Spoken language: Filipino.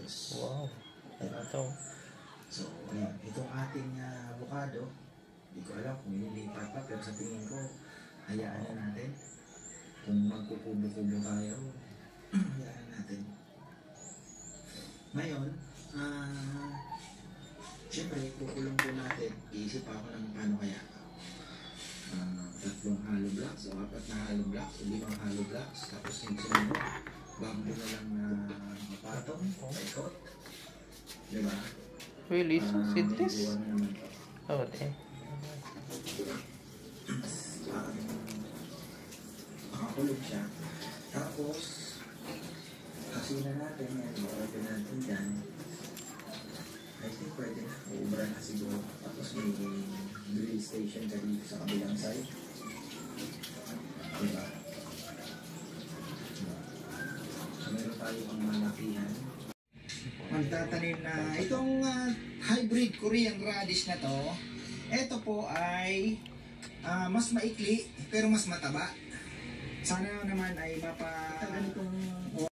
kilos. Wow. Diba? Ito. So, ayan. Itong ating avocado, hindi ko alam kung lilipat pa, pero sa tingin ko, hayaan na natin. Kung magkukubo-kubo tayo, hayaan natin. Ngayon, siyempre, kukulong po natin. Iisip ako ng paano kaya. 3 hollow blocks o 4 na hollow blocks o 5 hollow blocks. Tapos yung sunod, bamboo na lang na patong, paikot. Diba? Really? Sintes? Ano naman to? Oh, okay. Makakulog siya. Tapos, kasina natin yan. Open natin dyan. I think pwede na. Uubra na siguro. Tapos may drill station ka dito sa kabilang side. Diba? So, meron tayo pang malakihan. Magtatanim na itong hybrid Korean radish na to. Ito po ay mas maikli pero mas mataba. Sana naman ay ganitong